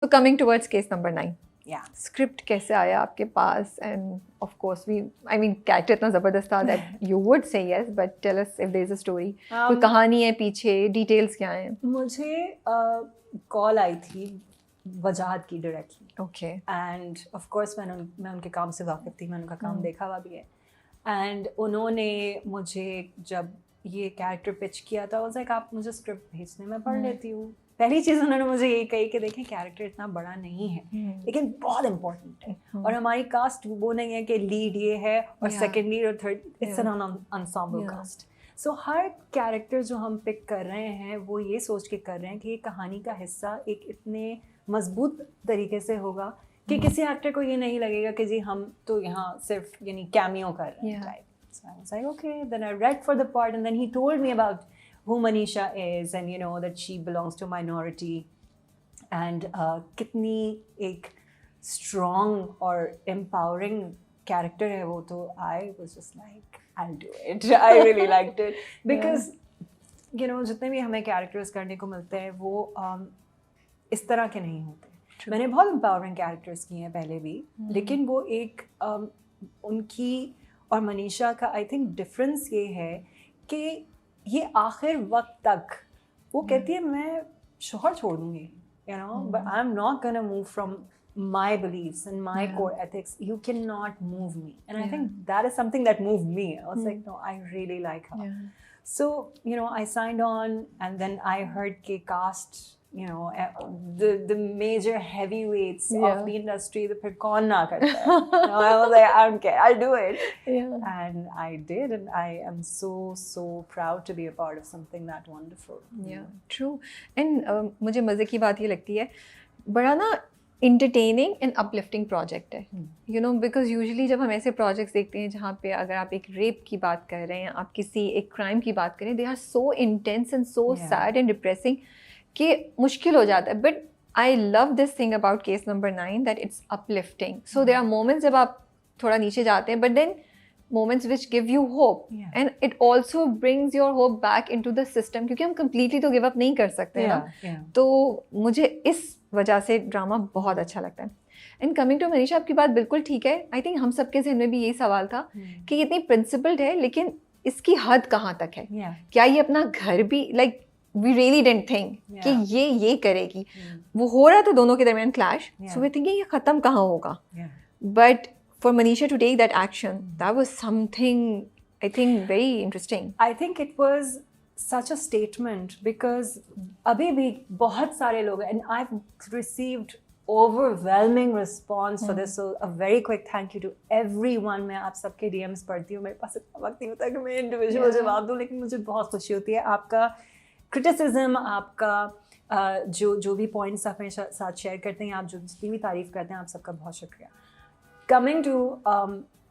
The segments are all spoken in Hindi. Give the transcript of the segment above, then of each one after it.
Coming towards case number 9, Yeah. Script कैसे आया आपके पास? And of course we I mean character इतना ज़बरदस्त था that you would say yes, but tell us if there is a story, कोई कहानी है पीछे, डिटेल्स क्या हैं? मुझे कॉल आई थी वजाहत की directly, okay, and of course मैं उनके काम से वाकिफ़ थी, मैंने उनका काम देखा हुआ भी है, एंड उन्होंने मुझे जब ये कैरेक्टर पिच किया था, वाज लाइक आप मुझे स्क्रिप्ट भेजने में पढ़ लेती हूँ। पहली चीज़ उन्होंने मुझे यही कही कि देखें कैरेक्टर इतना बड़ा नहीं है लेकिन बहुत इंपॉर्टेंट है, और हमारी कास्ट वो नहीं है कि लीड ये है और सेकंड लीड और third, it's an ensemble cast. So हर कैरेक्टर जो हम पिक कर रहे हैं वो ये सोच के कर रहे हैं कि ये कहानी का हिस्सा एक इतने मजबूत तरीके से होगा कि किसी एक्टर को ये नहीं लगेगा कि जी हम तो यहाँ सिर्फ यानी कैमियो कर रहे हैं type. So I was like, okay. Then I read for the part, and then he told me about who Manisha is, and you know that she belongs to a minority, and कितनी एक strong or empowering character है वो, तो I was just like, I'll do it. I really liked it because you know जितने भी हमें characters करने को मिलते हैं वो इस तरह के नहीं होते। मैंने बहुत empowering characters किए हैं पहले भी, लेकिन वो एक उनकी और मनीषा का आई थिंक डिफरेंस ये है कि ये आखिर वक्त तक वो कहती है मैं शोहर छोड़ दूँगी, you know, but I am not gonna move from my beliefs and my core ethics. You cannot move me, and I think that is something that moved me. I was like, no, I really like her. So you know, I signed on, and then I heard ke cast, you know, the major heavyweights of the industry, the phir kaun na karta hai. I was like, I don't care, I'll do it. And I did, and I am so proud to be a part of something that wonderful. True. And मुझे मज़े की बात ये लगती है, बड़ा ना इंटरटेनिंग एंड अपलिफ्टिंग प्रोजेक्ट है, यू नो, बिकॉज यूजुअली जब हम ऐसे प्रोजेक्ट्स देखते हैं जहाँ पे अगर आप एक रेप की बात कर रहे हैं, आप किसी एक क्राइम की बात करें, they are so intense and so sad and depressing कि मुश्किल हो जाता है। But I love this thing about case number 9 that it's uplifting. So there are moments जब आप थोड़ा नीचे जाते हैं, but then moments which give you hope, and it also brings your hope back into the system, क्योंकि हम completely तो give up नहीं कर सकते ना। तो मुझे इस वजह से ड्रामा बहुत अच्छा लगता है। एंड कमिंग टू मनीषा, आपकी बात बिल्कुल ठीक है। आई थिंक हम सबके जहन में भी यही सवाल था कि ये इतनी प्रिंसिपल्ड है, लेकिन इसकी हद कहाँ तक है? क्या ये अपना घर भी like we really didn't think कि ये करेगी। वो हो रहा था दोनों के दरमियान क्लैश, सो वी थिंकिंग ये ख़त्म कहाँ होगा। But for Manisha to take that action, that was something I think very interesting. I think it was such a statement because abhi bhi bahut sare log, and I've received overwhelming response for this, so a very quick thank you to everyone. मैं आप सबके DMs पढ़ती हूँ, मेरे पास इतना वक्त नहीं होता कि मैं इंडिविजुअल जवाब दूँ, लेकिन मुझे बहुत खुशी होती है आपका क्रिटिसिज्म, आपका जो भी पॉइंट्स आप मेरे साथ शेयर करते हैं, आप जो जितनी भी तारीफ़ करते हैं, आप सबका बहुत शुक्रिया। Coming to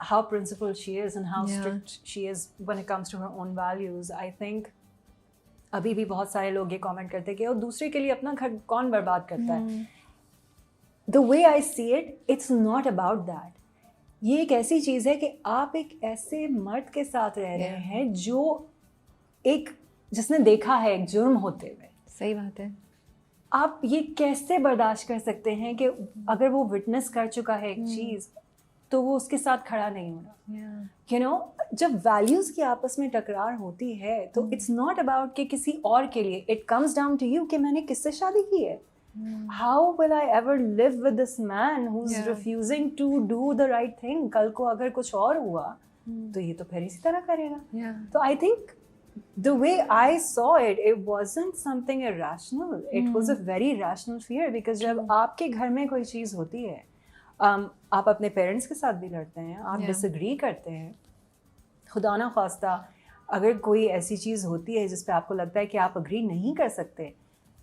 how principled she is and how strict she is when it comes to her own values, I think अभी भी बहुत सारे लोग ये कमेंट करते हैं कि वो दूसरे के लिए अपना घर कौन बर्बाद करता है। The way I see it, it's not about that. ये एक ऐसी चीज़ है कि आप एक ऐसे मर्द के साथ रह रहे हैं जो जिसने देखा है एक जुर्म होते हुए। सही बात है। आप ये कैसे बर्दाश्त कर सकते हैं कि अगर वो विटनेस कर चुका है एक चीज़, तो वो उसके साथ खड़ा नहीं होना। यू नो, जब वैल्यूज़ की आपस में टकरार होती है तो इट्स नॉट अबाउट कि किसी और के लिए, it comes down to you कि मैंने किससे शादी की है। How will I ever live with this man who is refusing to do the right thing? कल को अगर कुछ और हुआ तो ये तो फिर इसी तरह करेगा। तो I think the way I saw it, it wasn't something irrational. It was a very rational fear, because जब आपके घर में कोई चीज़ होती है, आप अपने पेरेंट्स के साथ भी लड़ते हैं, आप डिसएग्री करते हैं, खुदा ना ख्वास्ता अगर कोई ऐसी चीज़ होती है जिस पे आपको लगता है कि आप अग्री नहीं कर सकते,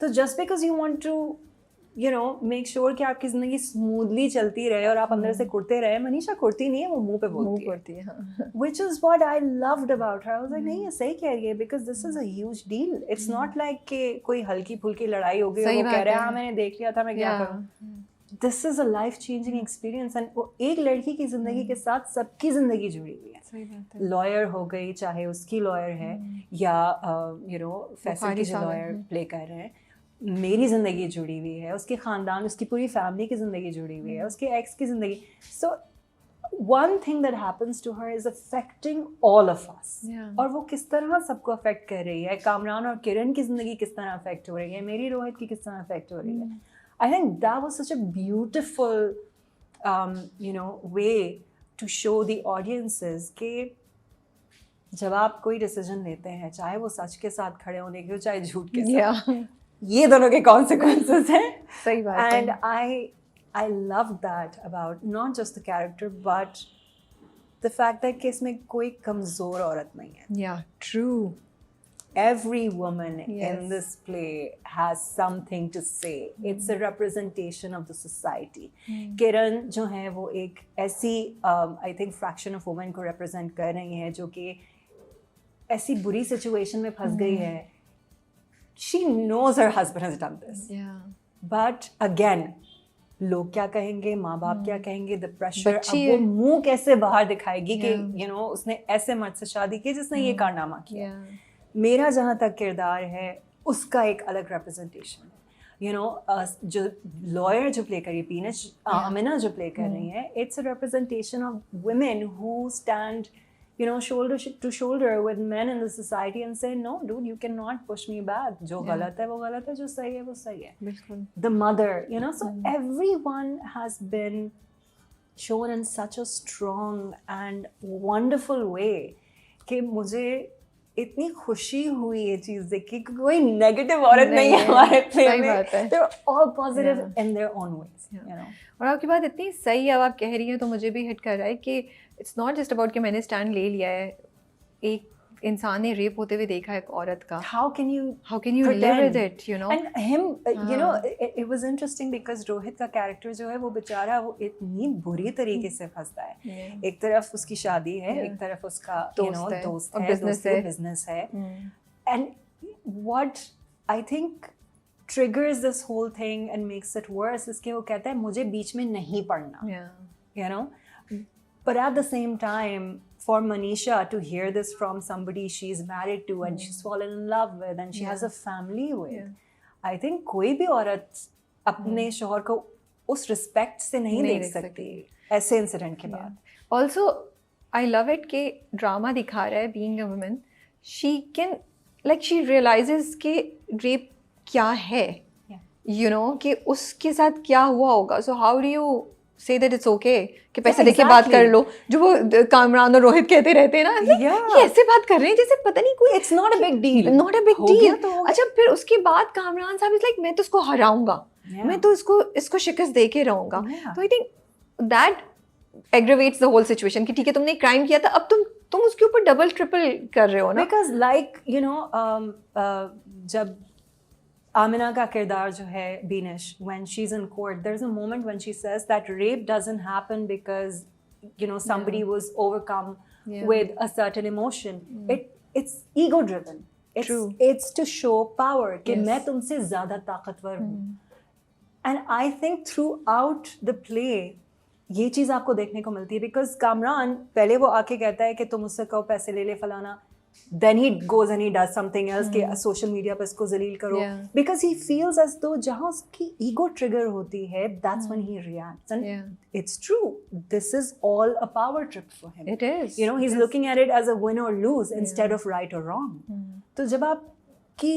तो just because you want to you know make sure कि आपकी ज़िंदगी स्मूथली चलती रहे और आप अंदर से कुड़ते रहे। मनीषा कुड़ती नहीं है, वो मुंह पे बोलती है। Which is what I loved about her. I was like, नहीं, ये सही कह रही है, because this is a huge deal. It's not like कि कोई हल्की फुल्की लड़ाई हो गई और वो कह रहे हैं हाँ मैंने देख लिया था, मैं क्या करूँ। This is a life changing experience, and वो एक लड़की की ज़िंदगी के साथ सबकी ज़िंदगी जुड़ी हुई है। लॉयर हो गई, चाहे उसकी लॉयर है या यू नो फैसल की जो लॉयर प्ले कर रहे हैं, मेरी ज़िंदगी जुड़ी हुई है, उसके ख़ानदान, उसकी पूरी फैमिली की ज़िंदगी जुड़ी हुई है, उसके एक्स की ज़िंदगी. सो one thing that happens to her is affecting all of us. और वो किस तरह सबको अफेक्ट कर रही है. कामरान और किरण की ज़िंदगी किस तरह अफेक्ट हो रही है, मेरी रोहित की किस तरह अफेक्ट हो रही है. I think that was such a beautiful way to show the audiences कि जब आप कोई डिसीजन लेते हैं, चाहे वो सच के साथ खड़े होने के हो, चाहे झूठ के साथ, ये दोनों के consequences हैं. सही बात है. And I love that about not just the character but the fact that कि इसमें कोई कमज़ोर औरत नहीं है. Yeah, true. Every woman in this play has something to say. It's a representation of the society. किरण जो है वो एक ऐसी I think fraction of women को represent कर रही है जो कि ऐसी बुरी situation में फंस गई है. She knows her husband has done this. Yeah. But again, लोग क्या कहेंगे, माँ बाप क्या कहेंगे, द प्रेशर. अब वो मुंह कैसे बाहर दिखाएगी कि उसने ऐसे मर्द से शादी की जिसने ये कारनामा किया. मेरा जहाँ तक किरदार है उसका एक अलग रिप्रेजेंटेशन है. जो लॉयर जो प्ले करी पीनश, आमिना जो प्ले कर रही है, it's a representation of women who stand shoulder to shoulder with men in the society and say, no dude, you cannot push me back. जो गलत है वो गलत है, जो सही है वो सही है. बिल्कुल. The mother, so everyone has been shown in such a strong and wonderful way कि मुझे इतनी खुशी हुई ये चीज़ देख के कि कोई नेगेटिव औरत नहीं है हमारे प्ले में. They're all positive in their own ways. और आपकी बात इतनी सही है, अब आप कह रही हैं तो मुझे भी हिट कर रहा है कि इट्स नॉट जस्ट अबाउट कि मैंने स्टैंड ले लिया है. एक इंसान ने रेप होते हुए देखा है एक औरत का. How can you live with it, And him, it was interesting because Rohit का कैरेक्टर जो है वो बेचारा वो इतनी बुरी तरीके से फंसता है. एक तरफ उसकी शादी है, एक तरफ उसका दोस्त है, बिजनेस है. And what I think triggers this whole thing and makes it worse is कि वो कहता है मुझे बीच में नहीं पढ़ना. But at the same time, for Manisha to hear this from somebody she's married to and she's fallen in love with and she has a family with, I think कोई भी औरत अपने शौहर को उस रिस्पेक्ट से नहीं देख सकती ऐसे इंसिडेंट के बाद. Also, I love it कि ड्रामा दिखा रहा है being a woman, she can she realizes कि रेप क्या है, कि उसके साथ क्या हुआ होगा. So how do you say that it's okay कि पैसे देके बात कर लो, जो वो कामरान और रोहित कहते रहते हैं ना, ये ऐसे बात कर रहे हैं जैसे पता नहीं कोई. It's not a big deal. Not a big deal. अच्छा, फिर उसके बाद कामरान साहब इज लाइक मैं तो इसको हराऊंगा, मैं तो इसको शिकस्त दे के रहूंगा. तो I think that aggravates the whole situation कि ठीक है तुमने क्राइम किया था, अब तुम उसके ऊपर डबल ट्रिपल कर रहे हो ना. बिकॉज जब आमिना का किरदार जो है Beenish, when she's in court, there's a moment when she says that rape doesn't happen because somebody was overcome with a certain emotion. It's ego driven. It's to show power कि मैं तुमसे ज़्यादा ताकतवर हूँ. And I think throughout the play ये चीज़ आपको देखने को मिलती है. बिकॉज कामरान पहले वो आके कहता है कि तुम मुझसे कहो पैसे ले ले फलाना, then he goes and he does something else कि सोशल मीडिया पर इसको जलील करो, because he feels as though जहाँ उसकी ego trigger होती है, that's when he reacts. And it's true, this is all a power trip for him. It is. He's looking at it as a win or lose instead of right or wrong. तो जब आपकी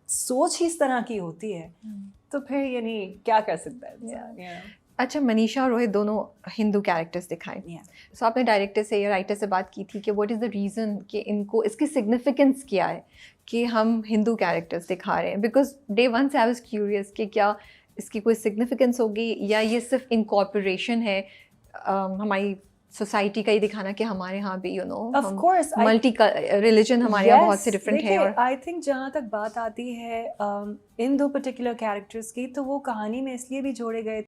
सोच ही इस तरह की होती है तो फिर यानी क्या कर सकता है. अच्छा, मनीषा और रोहित दोनों हिंदू कैरेक्टर्स दिखाए. सो आपने डायरेक्टर से या राइटर से बात की थी कि व्हाट इज़ द रीज़न कि इनको इसकी सिग्निफिकेंस क्या है कि हम हिंदू कैरेक्टर्स दिखा रहे हैं. बिकॉज डे वन से आई वाज क्यूरियस कि क्या इसकी कोई सिग्निफिकेंस होगी या ये सिर्फ इनकॉर्पोरेशन है हमारी सोसाइटी का ही दिखाना कि हमारे यहाँ भी of course मल्टी रिलीजन हमारे यहाँ बहुत से डिफरेंट है. और आई थिंक जहाँ तक बात आती है इन दो पर्टिकुलर कैरेक्टर्स की, तो वो कहानी में इसलिए भी जोड़े गए